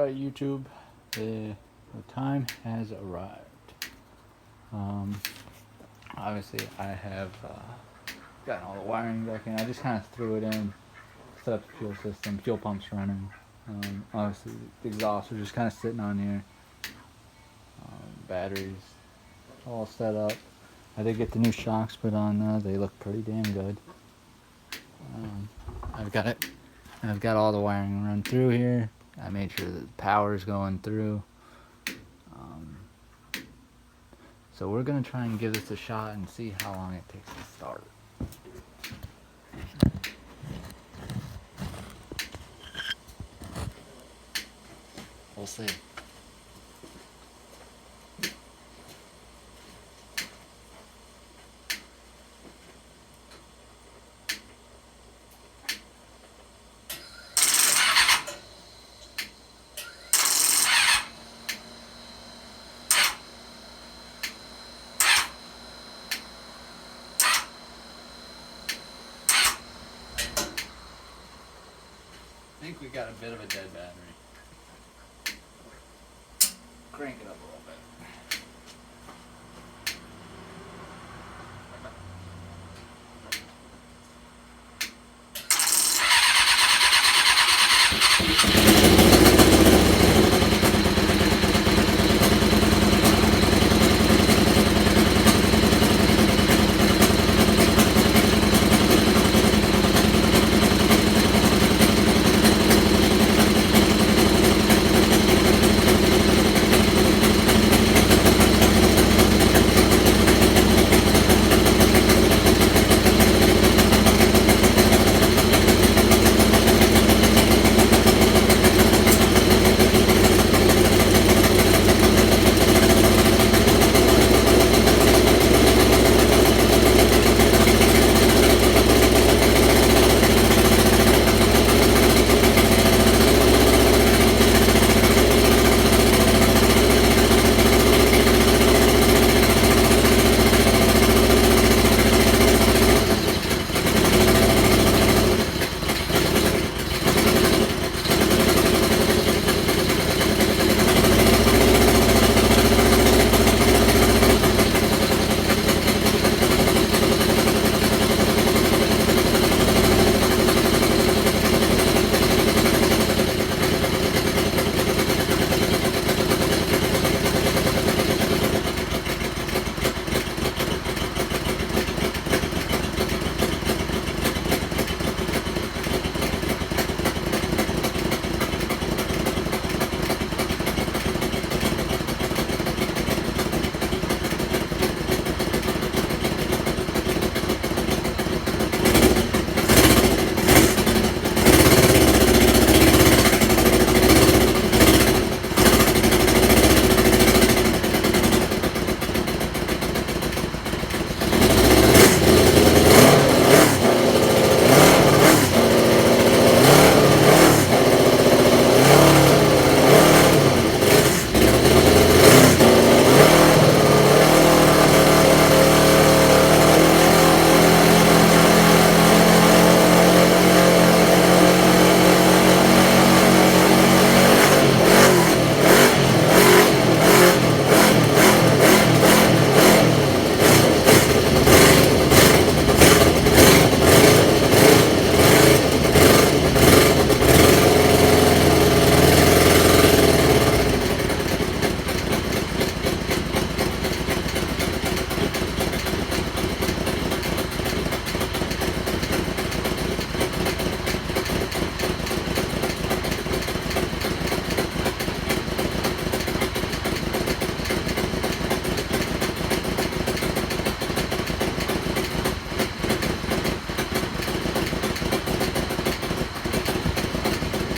Alright, YouTube, the time has arrived. Obviously I have gotten all the wiring back in. I just kind of threw it in, set up the fuel system, fuel pump's running. Obviously the exhaust was just kind of sitting on here. Batteries all set up. I did get the new shocks put on. They look pretty damn good. I've got all the wiring run through here. I made sure that the power's going through. So we're gonna try and give this a shot and see how long it takes to start. We'll see. I think we got a bit of a dead battery. Crank it up a little bit.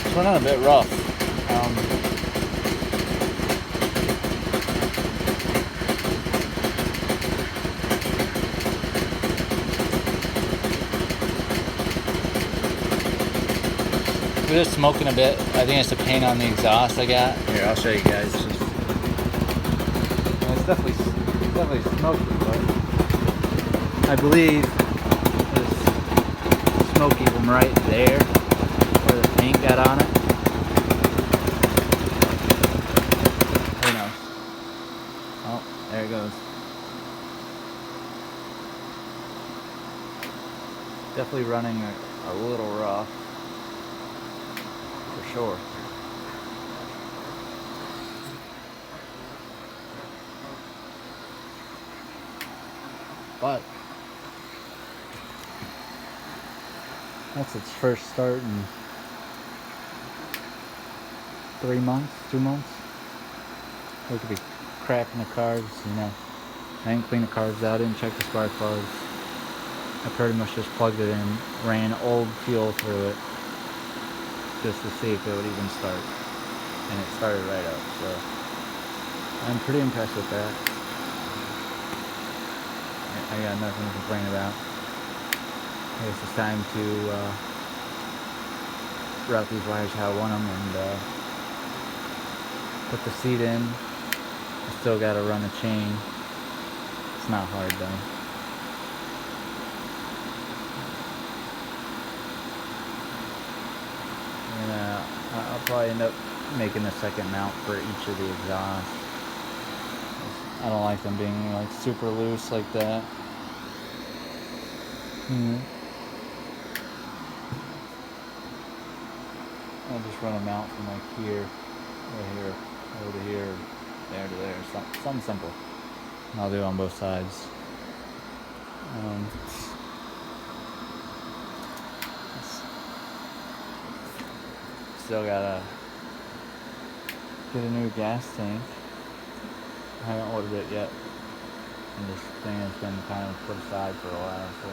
It's running a bit rough. We're just smoking a bit. I think it's the paint on the exhaust I got. Here, I'll show you guys. It's definitely smoky, but I believe there's smoke even right there where the paint got on it. goes. Definitely running a little rough, for sure. But that's its first start in 3 months, 2 months. We could be cracking the carbs, you know. I didn't clean the carbs out, didn't check the spark plugs. I pretty much just plugged it in, ran old fuel through it, just to see if it would even start. And it started right up, so I'm pretty impressed with that. I got nothing to complain about. I guess it's time to route these wires how I want them and put the seat in. I still gotta run a chain. It's not hard though. And I'll probably end up making a second mount for each of the exhausts. I don't like them being like super loose like that. I'll just run a mount from like here, right here, over to here, there to there, something simple. And I'll do it on both sides. Still gotta get a new gas tank. I haven't ordered it yet. And this thing has been kind of put aside for a while, so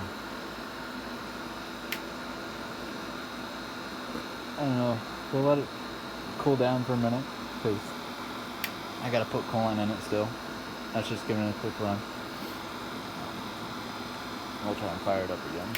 I don't know. We'll let it cool down for a minute, because I gotta put coolant in it still. That's just giving it a quick run. We'll try and fire it up again.